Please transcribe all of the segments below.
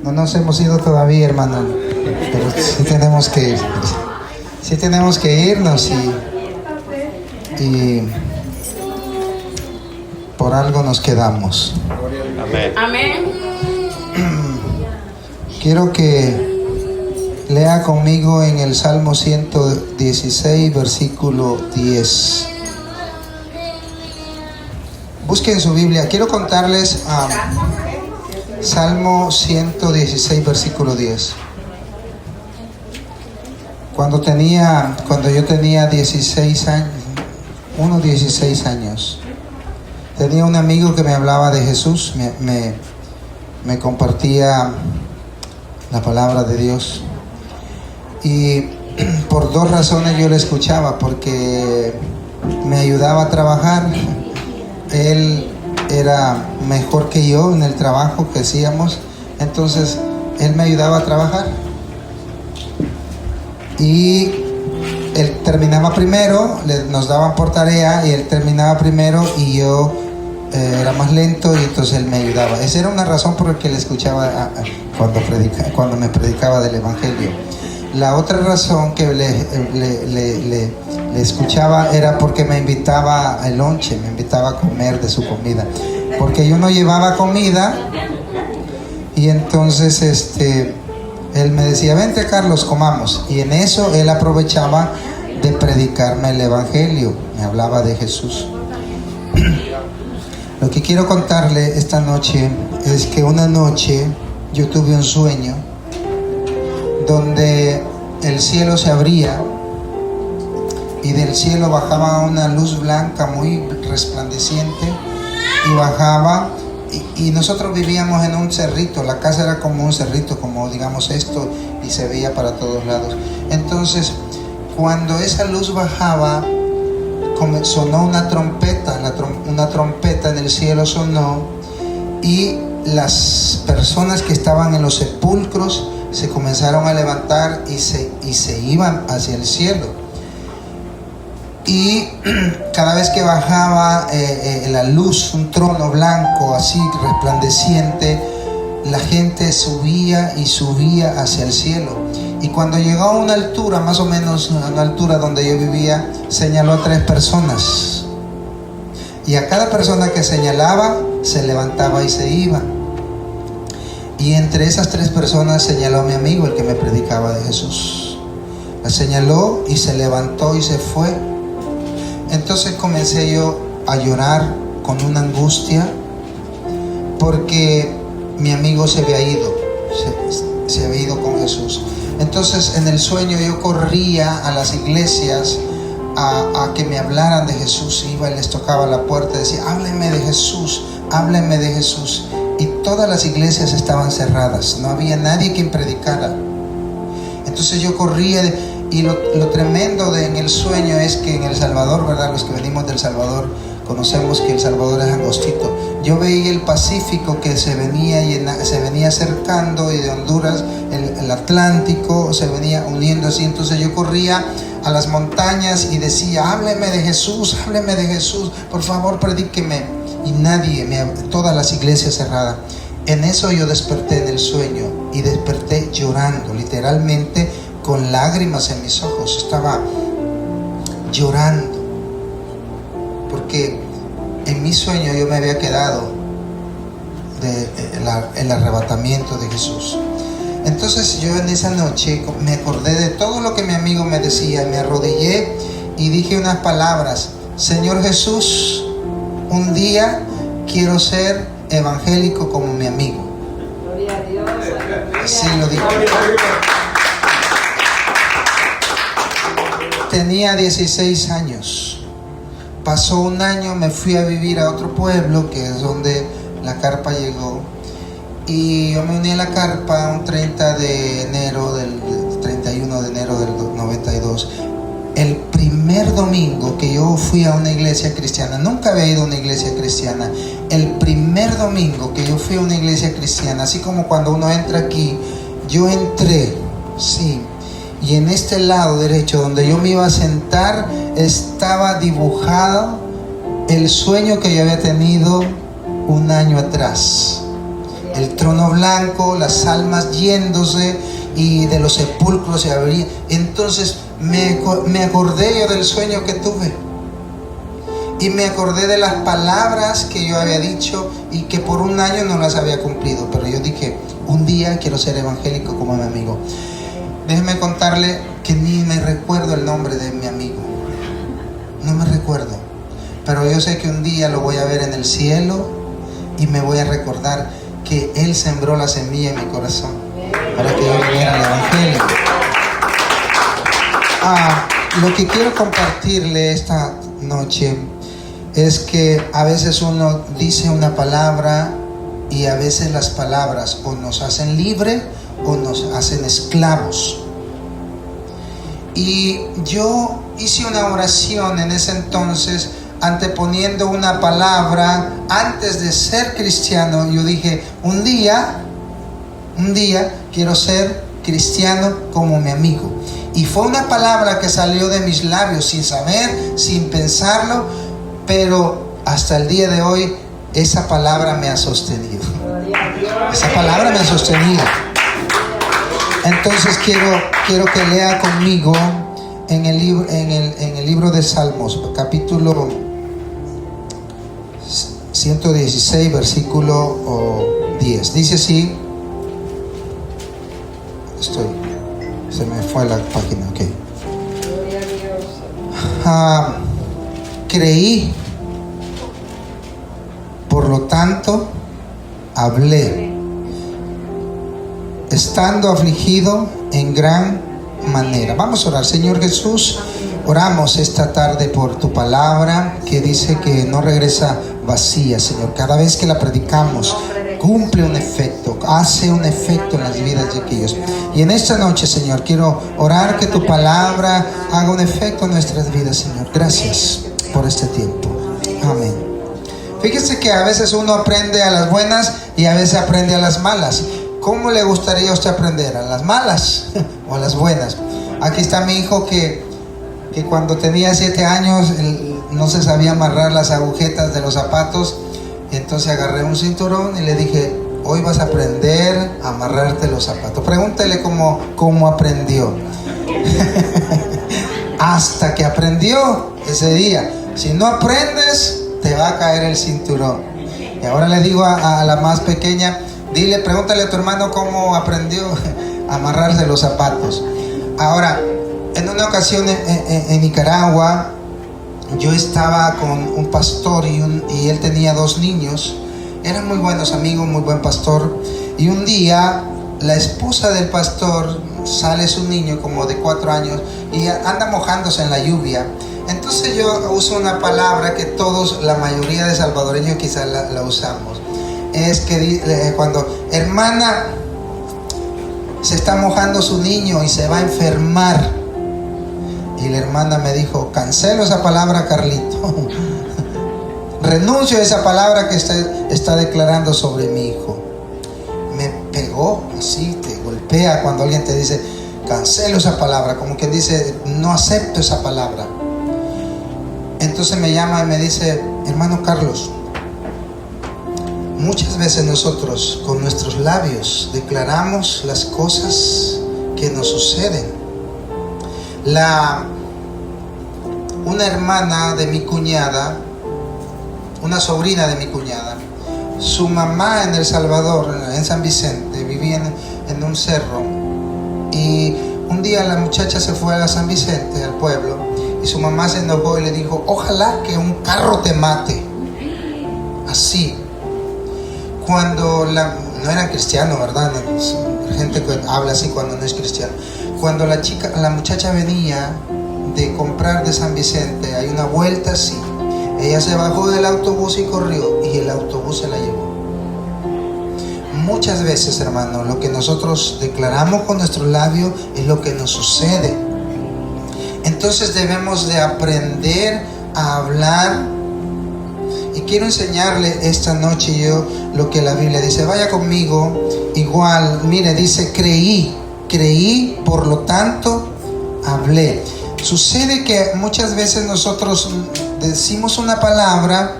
No nos hemos ido todavía, hermano, pero sí tenemos que ir. Sí tenemos que irnos y por algo nos quedamos. Amén. Amén. Quiero que lea conmigo en el Salmo 116, versículo 10. Busquen su Biblia. Quiero contarles Salmo 116, versículo 10. Cuando yo tenía 16 años, 16 años, tenía un amigo que me hablaba de Jesús, me compartía la palabra de Dios. Y por dos razones yo le escuchaba, porque me ayudaba a trabajar. Él era mejor que yo en el trabajo que hacíamos, entonces él me ayudaba a trabajar. Y él terminaba primero, nos daban por tarea y él terminaba primero y yo era más lento y entonces él me ayudaba. Esa era una razón por la que le escuchaba cuando me predicaba del Evangelio. La otra razón que le escuchaba era porque me invitaba al lonche, me invitaba a comer de su comida, porque yo no llevaba comida y entonces él me decía, vente Carlos, comamos, y en eso él aprovechaba de predicarme el Evangelio, me hablaba de Jesús. Lo que quiero contarle esta noche es que una noche yo tuve un sueño donde el cielo se abría y del cielo bajaba una luz blanca muy resplandeciente y bajaba y nosotros vivíamos en un cerrito, la casa era como un cerrito, como digamos esto, y se veía para todos lados. Entonces cuando esa luz bajaba sonó una trompeta, una trompeta en el cielo sonó y las personas que estaban en los sepulcros se comenzaron a levantar y se iban hacia el cielo. Y cada vez que bajaba la luz, un trono blanco así resplandeciente, la gente subía y subía hacia el cielo. Y cuando llegó a una altura, más o menos a una altura donde yo vivía, señaló a 3 personas. Y a cada persona que señalaba, se levantaba y se iba. Y entre esas 3 personas señaló a mi amigo, el que me predicaba de Jesús. La señaló y se levantó y se fue. Entonces comencé yo a llorar con una angustia, porque mi amigo se había ido, se había ido con Jesús. Entonces en el sueño yo corría a las iglesias a que me hablaran de Jesús. Iba y les tocaba la puerta y decía, háblenme de Jesús, háblenme de Jesús. Y todas las iglesias estaban cerradas, no había nadie quien predicara. Entonces yo corría, y lo tremendo en el sueño es que en El Salvador, ¿verdad? Los que venimos del Salvador conocemos que El Salvador es angostito. Yo veía el Pacífico que se venía acercando, y de Honduras el Atlántico se venía uniendo así. Entonces yo corría a las montañas y decía, hábleme de Jesús, por favor predíqueme. Y todas las iglesias cerradas. En eso yo desperté en el sueño y desperté llorando, literalmente con lágrimas en mis ojos. Estaba llorando porque en mi sueño yo me había quedado el arrebatamiento de Jesús. Entonces yo en esa noche me acordé de todo lo que mi amigo me decía, me arrodillé y dije unas palabras: Señor Jesús, un día quiero ser evangélico como mi amigo. Gloria a Dios. Así lo dije. Tenía 16 años. Pasó un año, me fui a vivir a otro pueblo, que es donde la carpa llegó. Y yo me uní a la carpa un 31 de enero del 92. El primer domingo que yo fui a una iglesia cristiana, nunca había ido a una iglesia cristiana. El primer domingo que yo fui a una iglesia cristiana, así como cuando uno entra aquí, yo entré, sí. Y en este lado derecho donde yo me iba a sentar estaba dibujado el sueño que yo había tenido un año atrás. el trono blanco, las almas yéndose y de los sepulcros se abrían. Entonces me acordé yo del sueño que tuve y me acordé de las palabras que yo había dicho y que por un año no las había cumplido, pero yo dije, un día quiero ser evangélico como mi amigo. Déjeme contarle que ni me recuerdo el nombre de mi amigo, no me recuerdo, pero yo sé que un día lo voy a ver en el cielo y me voy a recordar que Él sembró la semilla en mi corazón para que yo viviera el evangelio. Lo que quiero compartirle esta noche es que a veces uno dice una palabra y a veces las palabras o nos hacen libre o nos hacen esclavos. Y yo hice una oración en ese entonces, anteponiendo una palabra. Antes de ser cristiano, yo dije, un día quiero ser cristiano como mi amigo. Y fue una palabra que salió de mis labios sin saber, sin pensarlo, pero hasta el día de hoy esa palabra me ha sostenido. Esa palabra me ha sostenido. Entonces quiero que lea conmigo en el libro de Salmos, capítulo 116, versículo 10. Dice así. Se me fue la página, ok. Creí, por lo tanto hablé, estando afligido en gran manera. Vamos a orar. Señor Jesús, oramos esta tarde por tu palabra que dice que no regresa vacía, Señor. Cada vez que la predicamos cumple un efecto, hace un efecto en las vidas de aquellos. Y en esta noche, Señor, quiero orar que tu palabra haga un efecto en nuestras vidas, Señor. Gracias por este tiempo. Amén. Fíjese que a veces uno aprende a las buenas y a veces aprende a las malas. ¿Cómo le gustaría a usted aprender? ¿A las malas o a las buenas? Aquí está mi hijo que cuando tenía 7 años no se sabía amarrar las agujetas de los zapatos. Entonces agarré un cinturón y le dije, hoy vas a aprender a amarrarte los zapatos. Pregúntele cómo aprendió. Hasta que aprendió ese día. Si no aprendes, te va a caer el cinturón. Y ahora le digo a la más pequeña, pregúntale a tu hermano cómo aprendió a amarrarse los zapatos. Ahora, en una ocasión en Nicaragua, yo estaba con un pastor y él tenía 2 niños. Eran muy buenos amigos, muy buen pastor. Y un día la esposa del pastor sale su niño como de 4 años y anda mojándose en la lluvia. Entonces yo uso una palabra que todos, la mayoría de salvadoreños quizás la usamos. Es que cuando hermana se está mojando su niño y se va a enfermar. Y la hermana me dijo, cancelo esa palabra, Carlito. Renuncio a esa palabra que está declarando sobre mi hijo. Me pegó así, te golpea cuando alguien te dice, cancelo esa palabra, como quien dice, no acepto esa palabra. Entonces me llama y me dice, hermano Carlos, muchas veces nosotros con nuestros labios declaramos las cosas que nos suceden. Una hermana de mi cuñada, una sobrina de mi cuñada, su mamá en El Salvador, en San Vicente, vivía en un cerro, y un día la muchacha se fue a San Vicente, al pueblo, y su mamá se enojó y le dijo, ojalá que un carro te mate. Así. Cuando no era cristiano, ¿verdad? Gente que habla así cuando no es cristiano. Cuando la muchacha venía de comprar de San Vicente, hay una vuelta así. Ella se bajó del autobús y corrió, y el autobús se la llevó. Muchas veces, hermano, lo que nosotros declaramos con nuestros labios es lo que nos sucede. Entonces debemos de aprender a hablar. Y quiero enseñarle esta noche yo lo que la Biblia dice. Vaya conmigo. Igual, mire, dice, creí, por lo tanto hablé. Sucede que muchas veces nosotros decimos una palabra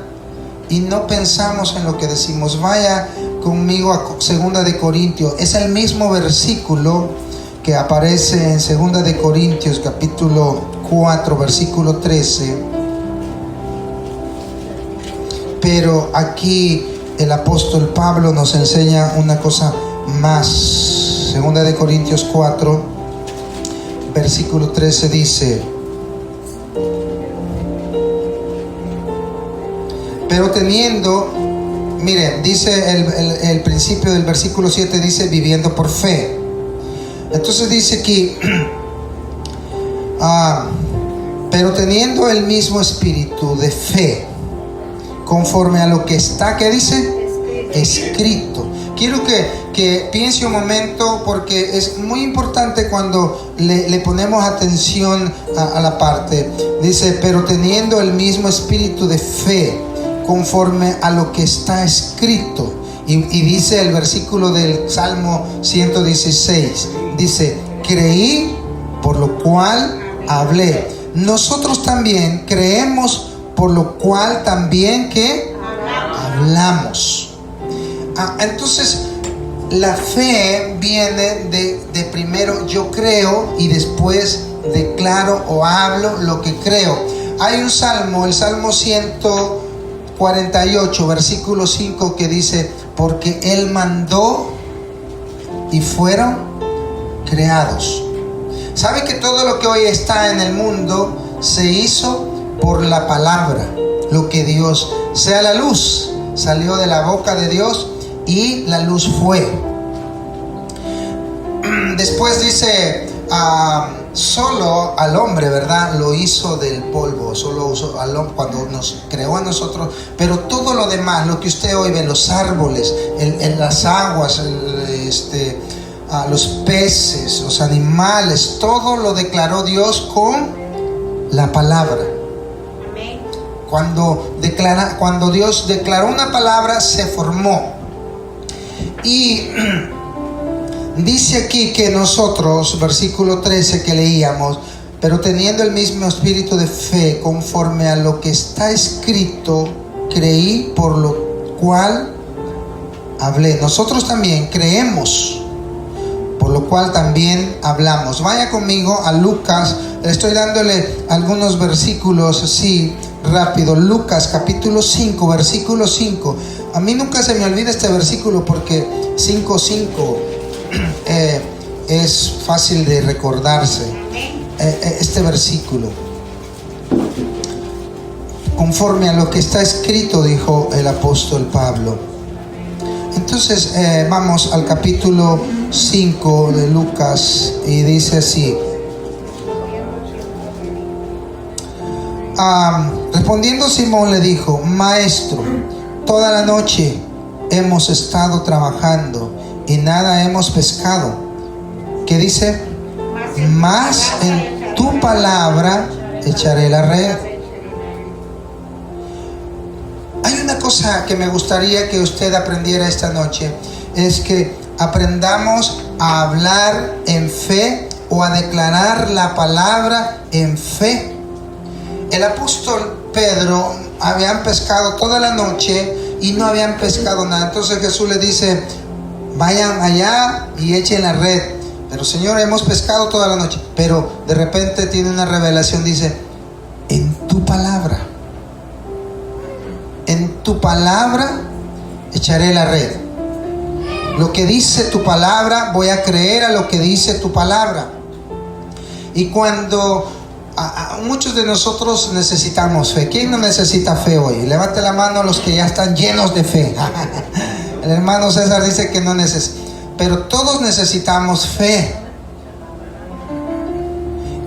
y no pensamos en lo que decimos. Vaya conmigo a 2 de Corintios. Es el mismo versículo que aparece en 2 de Corintios capítulo 4 versículo 13. Pero aquí el apóstol Pablo nos enseña una cosa más. 2 de Corintios 4 versículo 13 dice: pero teniendo, mire, dice el principio del versículo 7, dice viviendo por fe. Entonces dice aquí, pero teniendo el mismo espíritu de fe, conforme a lo que está, ¿qué dice? Escrito. Quiero que piense un momento, porque es muy importante cuando le ponemos atención a la parte. Dice, pero teniendo el mismo espíritu de fe, conforme a lo que está escrito. Y dice el versículo del Salmo 116, dice, creí, por lo cual hablé. Nosotros también creemos, por lo cual también que hablamos. Entonces, la fe viene de primero yo creo y después declaro o hablo lo que creo. Hay un salmo, el Salmo 148, versículo 5, que dice, porque Él mandó y fueron creados. ¿Sabe que todo lo que hoy está en el mundo se hizo por la palabra? Lo que Dios, sea la luz, salió de la boca de Dios y la luz fue. Después dice, solo al hombre, ¿verdad? Lo hizo del polvo, solo usó al hombre cuando nos creó a nosotros, pero todo lo demás, lo que usted hoy ve, los árboles, las aguas, los peces, los animales, todo lo declaró Dios con la palabra. Cuando Dios declaró una palabra, se formó. Y dice aquí que nosotros, versículo 13 que leíamos, pero teniendo el mismo espíritu de fe, conforme a lo que está escrito, creí, por lo cual hablé. Nosotros también creemos, por lo cual también hablamos. Vaya conmigo a Lucas, estoy dándole algunos versículos así rápido. Lucas capítulo 5, versículo 5. A mí nunca se me olvida este versículo porque 5:5 es fácil de recordarse. Este versículo, conforme a lo que está escrito, dijo el apóstol Pablo. Entonces vamos al capítulo 5 de Lucas y dice así: respondiendo Simón le dijo, maestro, toda la noche hemos estado trabajando y nada hemos pescado. ¿Qué dice? Mas en tu palabra echaré la red. Hay una cosa que me gustaría que usted aprendiera esta noche, es que aprendamos a hablar en fe o a declarar la palabra en fe. El apóstol Pedro habían pescado toda la noche y no habían pescado nada. Entonces Jesús le dice, vayan allá y echen la red. Pero Señor, hemos pescado toda la noche. Pero de repente tiene una revelación, dice, en tu palabra echaré la red. Lo que dice tu palabra, voy a creer a lo que dice tu palabra. Y cuando muchos de nosotros necesitamos fe. ¿Quién no necesita fe hoy? Levante la mano los que ya están llenos de fe. El hermano César dice que no necesita, pero todos necesitamos fe.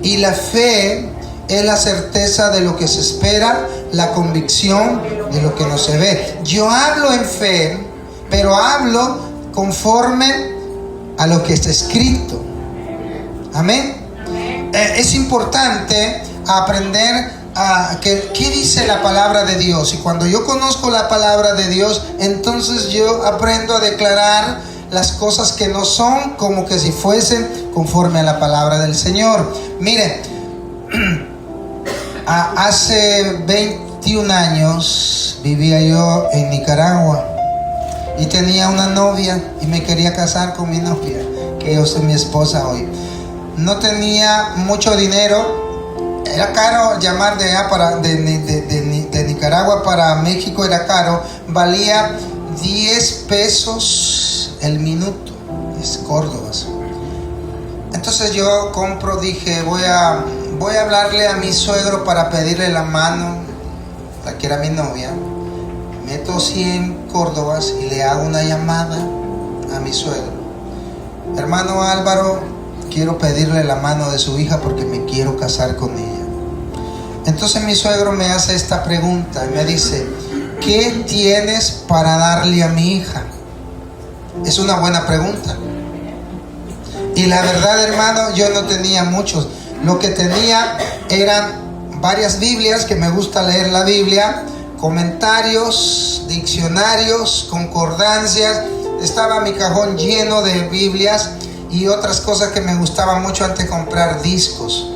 Y la fe es la certeza de lo que se espera, la convicción de lo que no se ve. Yo hablo en fe, pero hablo conforme a lo que está escrito. Amén. Es importante aprender qué dice la palabra de Dios. Y cuando yo conozco la palabra de Dios, entonces yo aprendo a declarar las cosas que no son, como que si fuesen conforme a la palabra del Señor. Mire, hace 21 años vivía yo en Nicaragua y tenía una novia y me quería casar con mi novia, que yo soy mi esposa hoy. No tenía mucho dinero, era caro llamar de allá de Nicaragua para México, era caro, valía 10 pesos el minuto, es Córdobas. Entonces yo dije, voy a hablarle a mi suegro para pedirle la mano, la que era mi novia. Meto 100 Córdobas y le hago una llamada a mi suegro. Hermano Álvaro, quiero pedirle la mano de su hija porque me quiero casar con ella. Entonces mi suegro me hace esta pregunta y me dice, ¿qué tienes para darle a mi hija? Es una buena pregunta. Y la verdad, hermano, yo no tenía muchos. Lo que tenía eran varias Biblias, que me gusta leer la Biblia, comentarios, diccionarios, concordancias. Estaba mi cajón lleno de Biblias y otras cosas que me gustaban mucho antes de comprar discos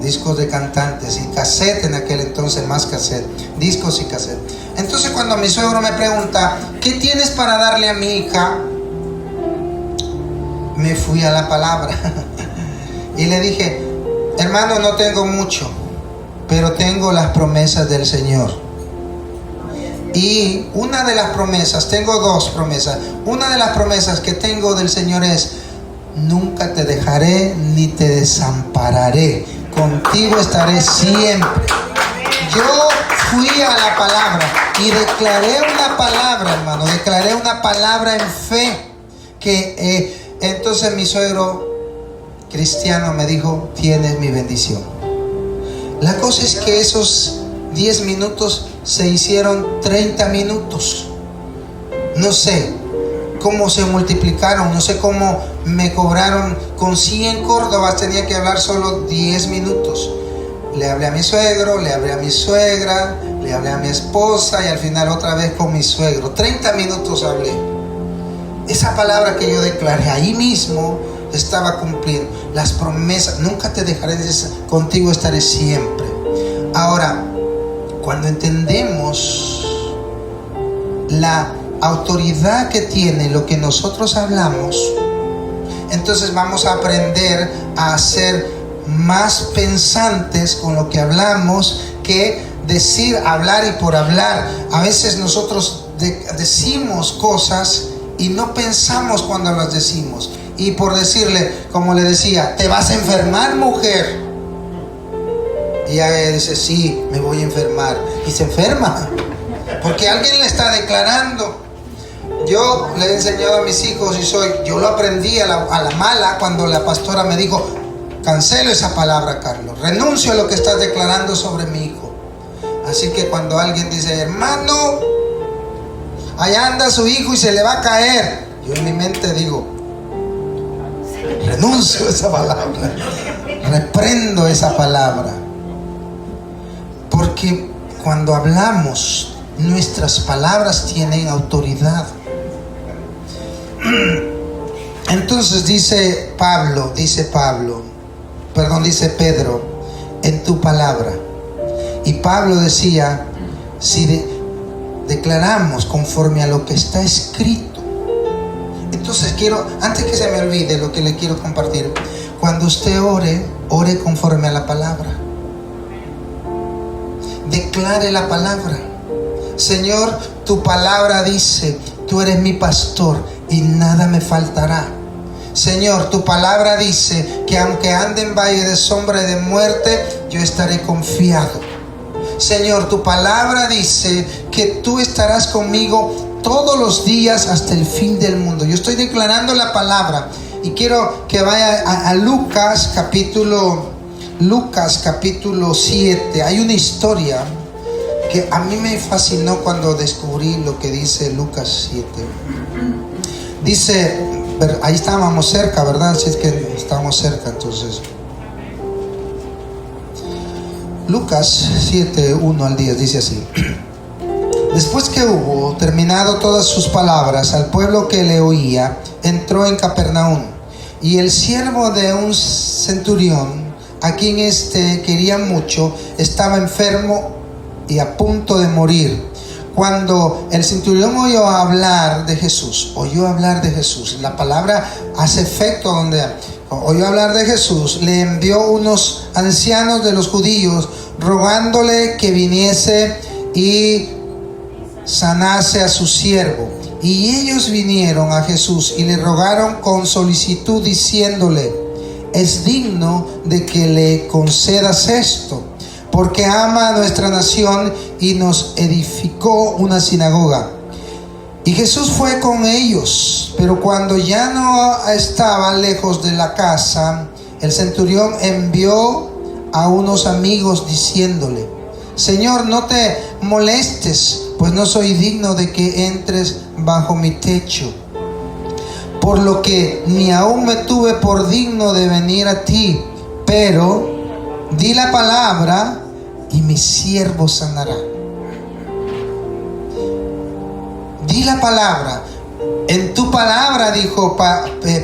de cantantes y cassette en aquel entonces, más cassette, discos y cassette. Entonces cuando mi suegro me pregunta, ¿qué tienes para darle a mi hija? Me fui a la palabra y le dije, hermano, no tengo mucho, pero tengo las promesas del Señor. Y una de las promesas, tengo dos promesas. Una de las promesas que tengo del Señor es, nunca te dejaré ni te desampararé. Contigo estaré siempre. Yo fui a la palabra y declaré una palabra, hermano. Declaré una palabra en fe. Entonces mi suegro cristiano me dijo, tienes mi bendición. La cosa es que esos 10 minutos se hicieron 30 minutos. No sé cómo se multiplicaron, no sé cómo me cobraron. Con 100 Córdobas tenía que hablar solo 10 minutos. Le hablé a mi suegro, le hablé a mi suegra, le hablé a mi esposa y al final otra vez con mi suegro. 30 minutos hablé. Esa palabra que yo declaré ahí mismo estaba cumpliendo. Las promesas, nunca te dejaré, contigo estaré siempre. Ahora, cuando entendemos la autoridad que tiene lo que nosotros hablamos, entonces vamos a aprender a ser más pensantes con lo que hablamos que decir, hablar y por hablar. A veces nosotros decimos cosas y no pensamos cuando las decimos. Y por decirle, como le decía, te vas a enfermar, mujer. Y ella dice, sí, me voy a enfermar. Y se enferma porque alguien le está declarando. Yo le he enseñado a mis hijos yo lo aprendí a la mala cuando la pastora me dijo, cancelo esa palabra, Carlos, renuncio a lo que estás declarando sobre mi hijo. Así que cuando alguien dice, hermano, allá anda su hijo y se le va a caer, yo en mi mente digo, renuncio a esa palabra, reprendo esa palabra. Porque cuando hablamos, nuestras palabras tienen autoridad. Entonces dice Pedro, en tu palabra. Y Pablo decía, si declaramos conforme a lo que está escrito. Entonces antes que se me olvide lo que le quiero compartir, cuando usted ore conforme a la palabra. Declare la palabra. Señor, tu palabra dice, tú eres mi pastor y nada me faltará. Señor, tu palabra dice que aunque ande en valle de sombra y de muerte, yo estaré confiado. Señor, tu palabra dice que tú estarás conmigo todos los días hasta el fin del mundo. Yo estoy declarando la palabra y quiero que vaya a Lucas capítulo 7. Hay una historia que a mí me fascinó cuando descubrí lo que dice Lucas 7. Dice, ahí estábamos cerca, ¿verdad? Si es que estábamos cerca, entonces. Lucas 7, 1 al 10 dice así. Después que hubo terminado todas sus palabras al pueblo que le oía, entró en Capernaum. Y el siervo de un centurión, a quien quería mucho, estaba enfermo y a punto de morir. cuando el centurión oyó hablar de Jesús, la palabra hace efecto donde oyó hablar de Jesús, le envió unos ancianos de los judíos rogándole que viniese y sanase a su siervo. Y ellos vinieron a Jesús y le rogaron con solicitud diciéndole: es digno de que le concedas esto, porque ama a nuestra nación y nos edificó una sinagoga. Y Jesús fue con ellos, pero cuando ya no estaba lejos de la casa, el centurión envió a unos amigos diciéndole: Señor, no te molestes, pues no soy digno de que entres bajo mi techo, por lo que ni aún me tuve por digno de venir a ti, pero di la palabra y mi siervo sanará. Di la palabra. En tu palabra, dijo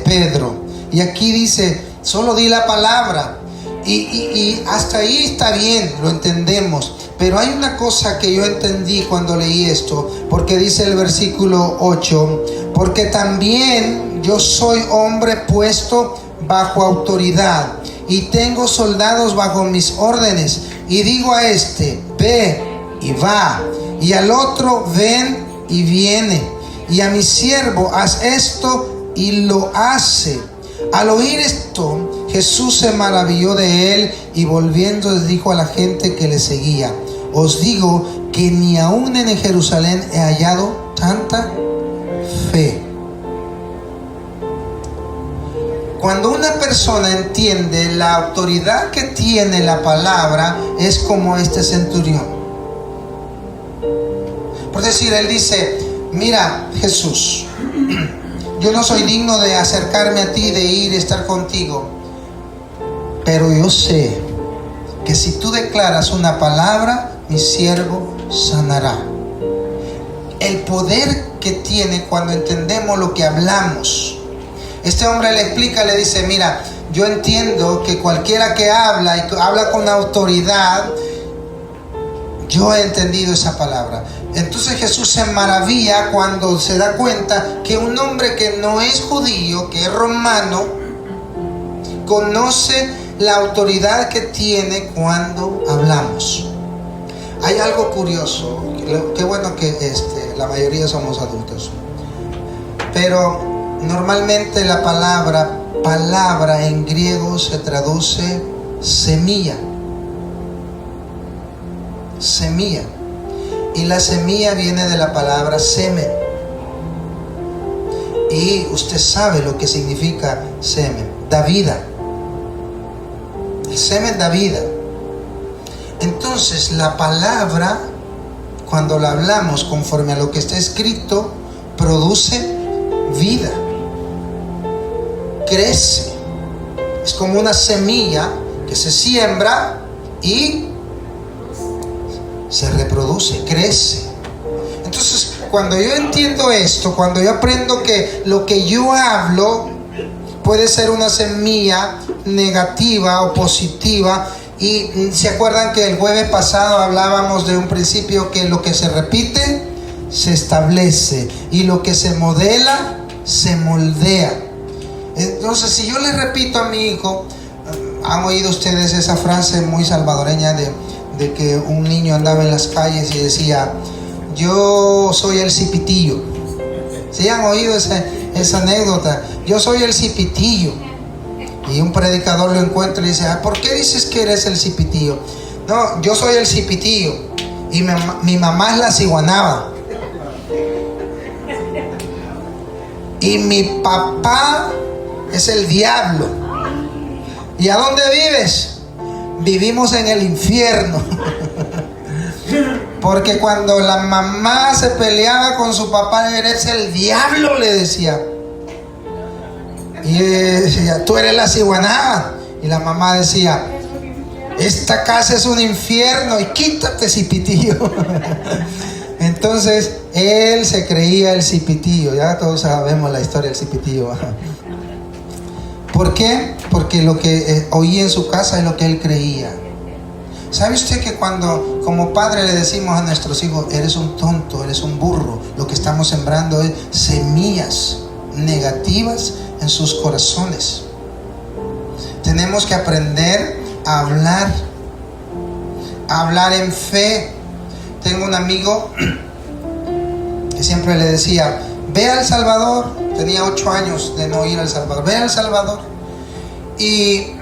Pedro. Y aquí dice, solo di la palabra. Y hasta ahí está bien, lo entendemos. Pero hay una cosa que yo entendí cuando leí esto, porque dice el versículo 8, porque también yo soy hombre puesto bajo autoridad y tengo soldados bajo mis órdenes, y digo a este, ve y va, y al otro, ven y viene, y a mi siervo, haz esto, y lo hace. Al oír esto, Jesús se maravilló de él, y volviendo dijo a la gente que le seguía: os digo que ni aún en Jerusalén he hallado tanta fe. Cuando una persona entiende la autoridad que tiene la palabra, es como este centurión. Por decir, él dice: mira, Jesús, yo no soy digno de acercarme a ti, de ir y estar contigo, pero yo sé que si tú declaras una palabra, mi siervo sanará. El poder que tiene cuando entendemos lo que hablamos. Este hombre le explica, le dice: mira, yo entiendo que cualquiera que habla y habla con autoridad, yo he entendido esa palabra. Entonces Jesús se maravilla cuando se da cuenta que un hombre que no es judío, que es romano, conoce la autoridad que tiene cuando hablamos. Hay algo curioso, qué bueno que la mayoría somos adultos, pero normalmente la palabra en griego se traduce semilla. Semilla. Y la semilla viene de la palabra semen. Y usted sabe lo que significa semen. Da vida. El semen da vida. Entonces la palabra, cuando la hablamos conforme a lo que está escrito, produce vida. Crece. Es como una semilla que se siembra y se reproduce, crece. Entonces, cuando yo entiendo esto, cuando yo aprendo que lo que yo hablo puede ser una semilla negativa o positiva, y se acuerdan que el jueves pasado hablábamos de un principio, que lo que se repite se establece y lo que se modela se moldea. Entonces, si yo le repito a mi hijo, han oído ustedes esa frase muy salvadoreña de que un niño andaba en las calles y decía: yo soy el cipitillo. ¿Sí han oído esa anécdota? Yo soy el cipitillo. Y un predicador lo encuentra y dice: ¿por qué dices que eres el cipitillo? No, yo soy el cipitillo y mi mamá es la ciguanaba y mi papá es el diablo. ¿Y a dónde vives? Vivimos en el infierno. Porque cuando la mamá se peleaba con su papá, eres el diablo, le decía. Y decía: tú eres la ciguanaba. Y la mamá decía: esta casa es un infierno y quítate, cipitillo. Entonces él se creía el cipitillo. Ya todos sabemos la historia del cipitillo. ¿Por qué? Porque lo que oía en su casa es lo que él creía. ¿Sabe usted que cuando como padre le decimos a nuestros hijos, eres un tonto, eres un burro, lo que estamos sembrando es semillas negativas en sus corazones? Tenemos que aprender a hablar en fe. Tengo un amigo que siempre le decía, ve a El Salvador. Tenía 8 años de no ir a El Salvador. Ve a El Salvador. Y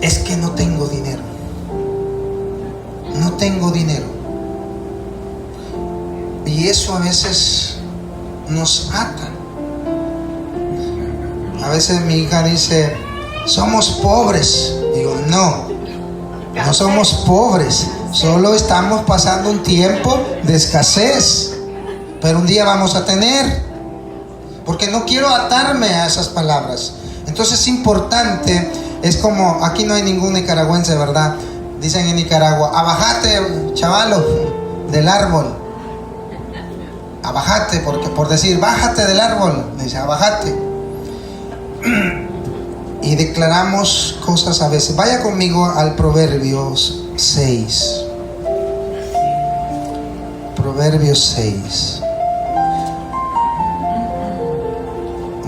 es que no tengo dinero. No tengo dinero. Y eso a veces nos ata. A veces mi hija dice, somos pobres. Digo, no somos pobres. Solo estamos pasando un tiempo de escasez. Pero un día vamos a tener. Porque no quiero atarme a esas palabras. Entonces es importante. Es como, aquí no hay ningún nicaragüense, ¿verdad? Dicen en Nicaragua, abajate, chavalo, del árbol. Abajate, porque por decir, bájate del árbol. Dice, abajate. Y declaramos cosas a veces. Vaya conmigo al Proverbios 6. Proverbios 6.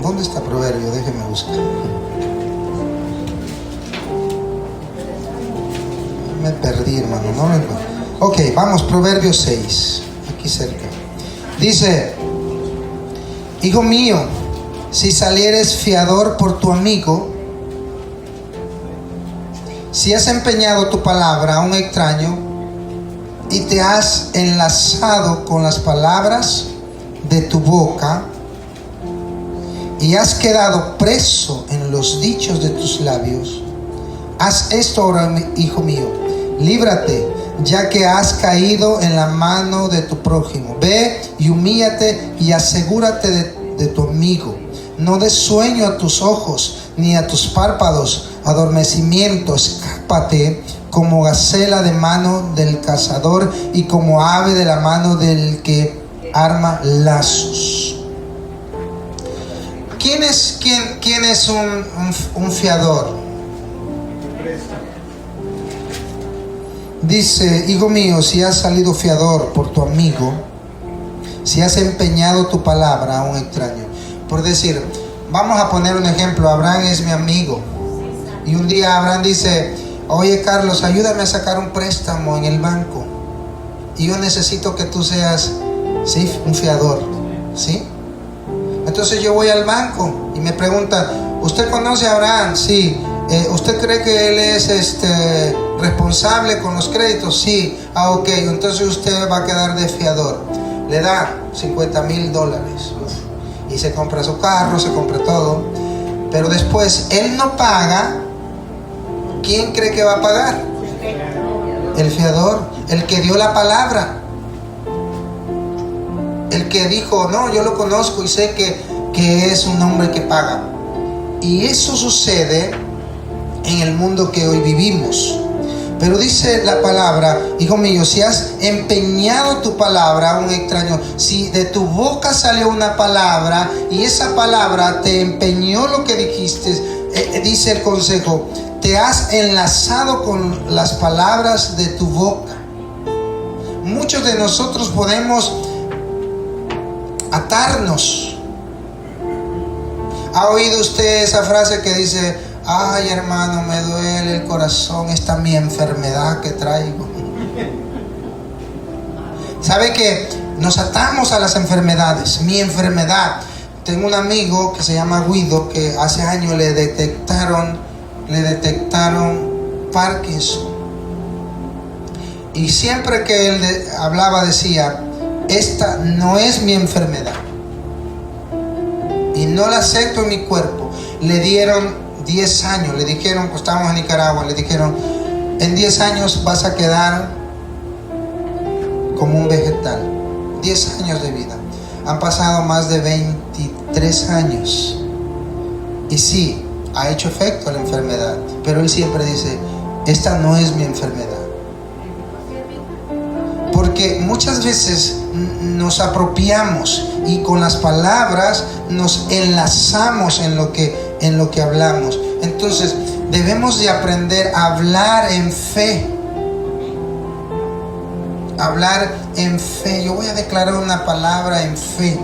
¿Dónde está Proverbio? Déjeme buscar. Me perdí, hermano. No me encuentro. Ok, vamos, Proverbios 6. Aquí cerca. Dice, hijo mío, si salieres fiador por tu amigo, si has empeñado tu palabra a un extraño y te has enlazado con las palabras de tu boca y has quedado preso en los dichos de tus labios, haz esto ahora, hijo mío, líbrate, ya que has caído en la mano de tu prójimo. Ve y humíllate y asegúrate de tu amigo. No des sueño a tus ojos, ni a tus párpados adormecimiento. Escápate como gacela de mano del cazador y como ave de la mano del que arma lazos. ¿Quién es un fiador? Dice, hijo mío, si has salido fiador por tu amigo, si has empeñado tu palabra a un extraño. Por decir, vamos a poner un ejemplo. Abraham es mi amigo. Y un día Abraham dice, oye Carlos, ayúdame a sacar un préstamo en el banco. Y yo necesito que tú seas, ¿sí?, un fiador. ¿Sí? Entonces yo voy al banco y me pregunta, ¿usted conoce a Abraham? Sí. ¿Usted cree que él es responsable con los créditos? Sí. Ah, ok. Entonces usted va a quedar de fiador. Le da $50,000 y se compra su carro, se compra todo. Pero después él no paga. ¿Quién cree que va a pagar? El fiador, el que dio la palabra, el que dijo, no, yo lo conozco y sé que es un hombre que paga. Y eso sucede en el mundo que hoy vivimos. Pero dice la palabra, hijo mío, si has empeñado tu palabra a un extraño, si de tu boca salió una palabra y esa palabra te empeñó lo que dijiste, dice el consejo, te has enlazado con las palabras de tu boca. Muchos de nosotros podemos atarnos. ¿Ha oído usted esa frase que dice, ay hermano, me duele el corazón, esta mi enfermedad que traigo? ¿Sabe que nos atamos a las enfermedades? Mi enfermedad. Tengo un amigo que se llama Guido, que hace años le detectaron Parkinson. Y siempre que él hablaba decía, esta no es mi enfermedad y no la acepto en mi cuerpo. Le dieron 10 años, le dijeron, pues estábamos en Nicaragua, le dijeron, en 10 años vas a quedar como un vegetal. 10 años de vida. Han pasado más de 23 años. Y sí, ha hecho efecto la enfermedad, pero él siempre dice, esta no es mi enfermedad. Porque muchas veces nos apropiamos y con las palabras nos enlazamos en lo que hablamos. Entonces debemos de aprender a hablar en fe. hablar en fe. Yo voy a declarar una palabra en fe.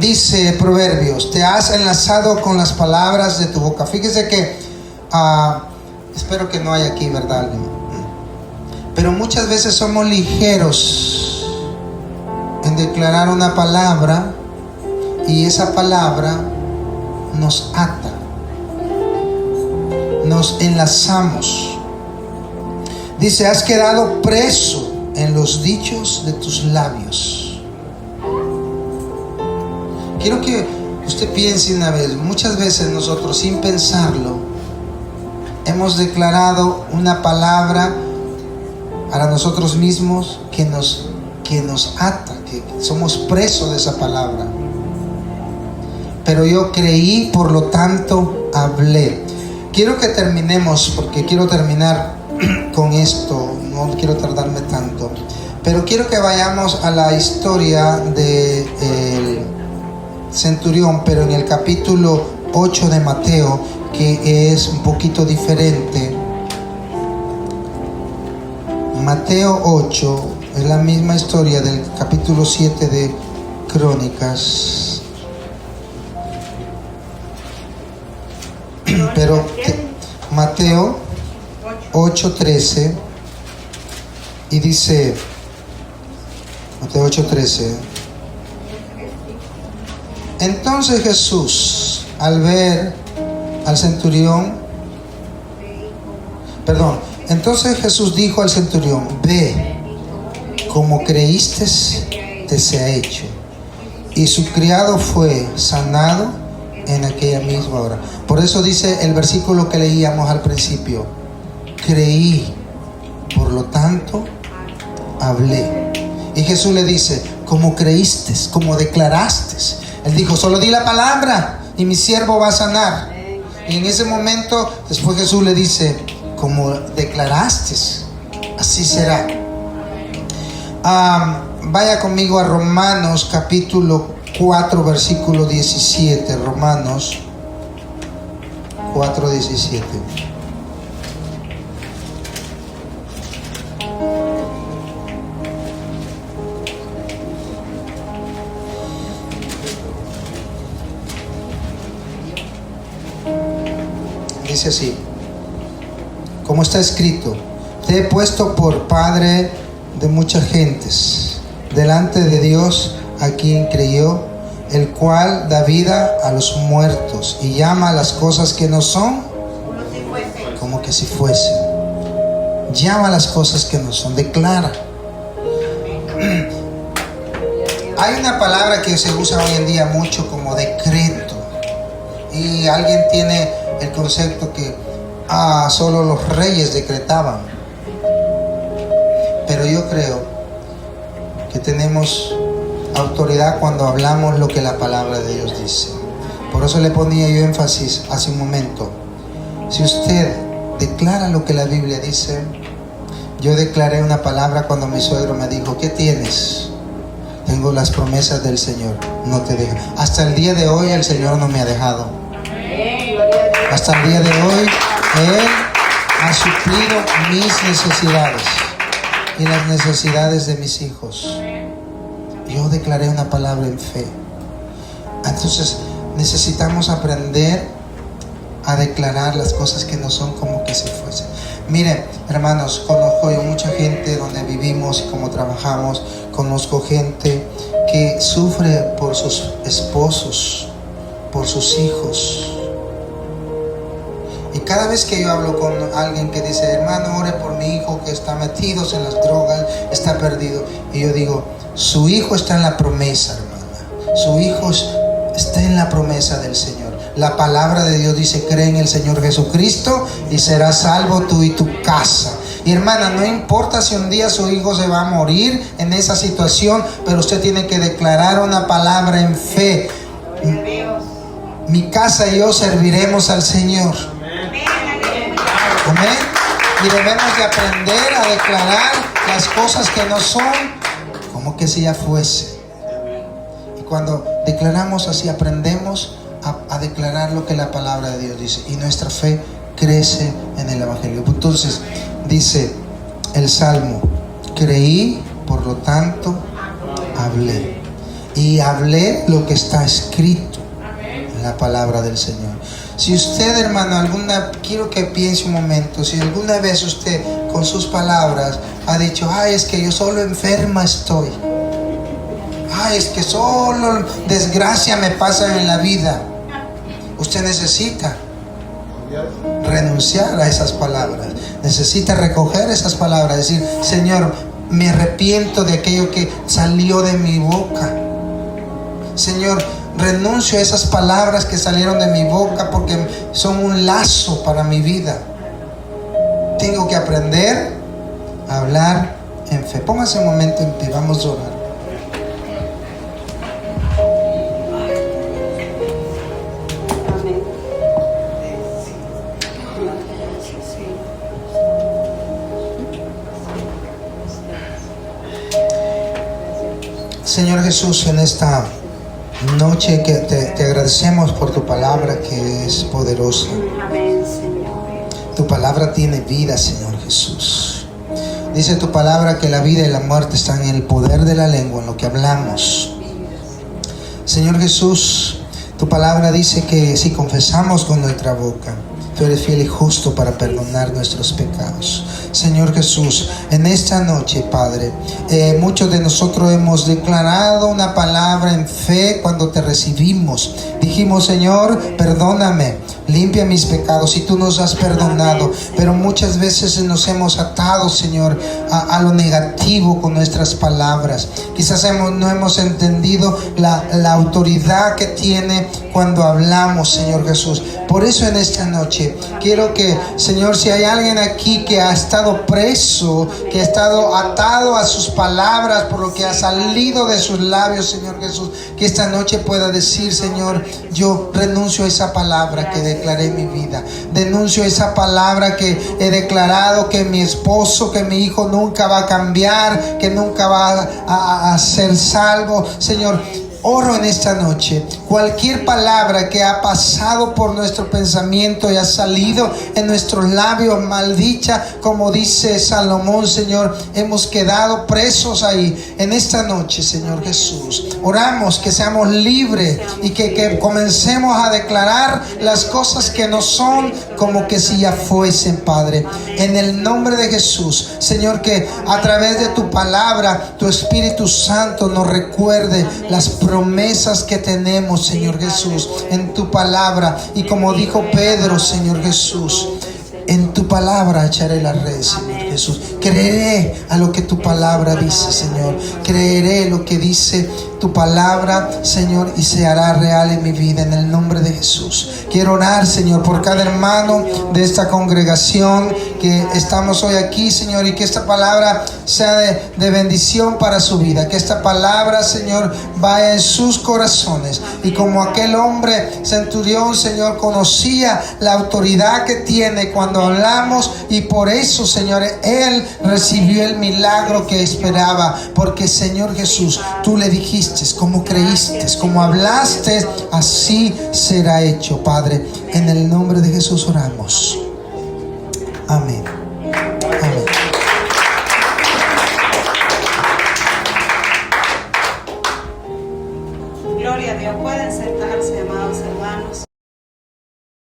Dice Proverbios: te has enlazado con las palabras de tu boca. Fíjese que espero que no haya aquí, ¿verdad? Pero muchas veces somos ligeros en declarar una palabra, y esa palabra nos ata, nos enlazamos. Dice: has quedado preso en los dichos de tus labios. Quiero que usted piense una vez. Muchas veces nosotros, sin pensarlo, hemos declarado una palabra para nosotros mismos que nos ata, que somos presos de esa palabra. Pero yo creí, por lo tanto hablé. Quiero que terminemos, porque quiero terminar con esto, no quiero tardarme tanto, pero quiero que vayamos a la historia del centurión, pero en el capítulo 8 de Mateo, que es un poquito diferente. Mateo 8 es la misma historia del capítulo 7 de Crónicas, pero Mateo 8:13, y dice, Mateo 8:13: entonces Jesús, al ver al centurión, entonces Jesús dijo al centurión: ve, como creíste, te sea hecho. Y su criado fue sanado en aquella misma hora. Por eso dice el versículo que leíamos al principio: creí, por lo tanto hablé. Y Jesús le dice: como creíste, como declaraste. Él dijo: solo di la palabra y mi siervo va a sanar. Y en ese momento después Jesús le dice: como declaraste, así será. Vaya conmigo a Romanos capítulo 4 versículo 17. Romanos 4:17. Dice así: como está escrito, te he puesto por padre de muchas gentes, delante de Dios a quien creyó, el cual da vida a los muertos y llama a las cosas que no son como que si fuesen. Llama a las cosas que no son, declara. Hay una palabra que se usa hoy en día mucho como decreto, y alguien tiene el concepto que solo los reyes decretaban. Pero yo creo que tenemos autoridad cuando hablamos lo que la palabra de Dios dice. Por eso le ponía yo énfasis hace un momento. Si usted declara lo que la Biblia dice, yo declaré una palabra cuando mi suegro me dijo: ¿qué tienes? Tengo las promesas del Señor, no te dejo. Hasta el día de hoy el Señor no me ha dejado. Hasta el día de hoy Él ha suplido mis necesidades y las necesidades de mis hijos. Yo declaré una palabra en fe. Entonces necesitamos aprender a declarar las cosas que no son como que si fuesen. Mire, hermanos, conozco yo mucha gente donde vivimos y como trabajamos. Conozco gente que sufre por sus esposos, por sus hijos. Y cada vez que yo hablo con alguien que dice: hermano, ore por mi hijo que está metido en las drogas, está perdido. Y yo digo: su hijo está en la promesa, hermana. Su hijo está en la promesa del Señor. La palabra de Dios dice: cree en el Señor Jesucristo y serás salvo tú y tu casa. Y hermana, no importa si un día su hijo se va a morir en esa situación, pero usted tiene que declarar una palabra en fe: mi casa y yo serviremos al Señor. Amén. Y debemos de aprender a declarar las cosas que no son como que si ya fuese. Y cuando declaramos así, aprendemos a declarar lo que la palabra de Dios dice, y nuestra fe crece en el Evangelio. Entonces dice el Salmo. Creí, por lo tanto, hablé. Y hablé lo que está escrito en la palabra del Señor. Si usted, hermano, quiero que piense un momento, si alguna vez usted con sus palabras ha dicho, ay, es que yo solo enferma estoy. Ay, es que solo desgracia me pasa en la vida. Usted necesita renunciar a esas palabras. Necesita recoger esas palabras. Decir, Señor, me arrepiento de aquello que salió de mi boca. Señor, renuncio a esas palabras que salieron de mi boca porque son un lazo para mi vida. Tengo que aprender a hablar en fe. Póngase un momento en pie, vamos a orar. Señor Jesús, en esta noche que te agradecemos por tu palabra que es poderosa. Tu palabra tiene vida, Señor Jesús. Dice tu palabra que la vida y la muerte están en el poder de la lengua, en lo que hablamos. Señor Jesús, tu palabra dice que si confesamos con nuestra boca, tú eres fiel y justo para perdonar nuestros pecados. Señor Jesús, en esta noche, Padre, muchos de nosotros hemos declarado una palabra en fe cuando te recibimos. Dijimos, Señor, perdóname, limpia mis pecados, y tú nos has perdonado. Pero muchas veces nos hemos atado, Señor, a lo negativo con nuestras palabras. Quizás no hemos entendido la autoridad que tiene cuando hablamos, Señor Jesús. Por eso en esta noche quiero que, Señor, si hay alguien aquí que ha estado preso, que ha estado atado a sus palabras por lo que ha salido de sus labios, Señor Jesús, que esta noche pueda decir, Señor, yo renuncio a esa palabra que declaré en mi vida. Denuncio esa palabra que he declarado, que mi esposo, que mi hijo nunca va a cambiar, que nunca va a ser salvo. Señor, oro en esta noche, cualquier palabra que ha pasado por nuestro pensamiento y ha salido en nuestros labios maldicha, como dice Salomón, Señor, hemos quedado presos ahí. En esta noche, Señor Jesús, oramos que seamos libres y que comencemos a declarar las cosas que no son como que si ya fuesen, Padre. En el nombre de Jesús, Señor, que a través de tu palabra, tu Espíritu Santo nos recuerde las promesas que tenemos, Señor Jesús, en tu palabra. Y como dijo Pedro, Señor Jesús, en tu palabra echaré la red, Señor Jesús. Creeré a lo que tu palabra dice, Señor. Creeré lo que dice tu palabra, Señor, y se hará real en mi vida, en el nombre de Jesús. Quiero orar, Señor, por cada hermano de esta congregación que estamos hoy aquí, Señor, y que esta palabra sea de bendición para su vida. Que esta palabra, Señor, vaya en sus corazones. Y como aquel hombre centurión, Señor, conocía la autoridad que tiene cuando hablamos, y por eso, Señor, él recibió el milagro que esperaba. Porque, Señor Jesús, tú le dijiste, como creíste, como hablaste, así será hecho, Padre. En el nombre de Jesús oramos. Amén. Amén. Gloria a Dios. Pueden sentarse.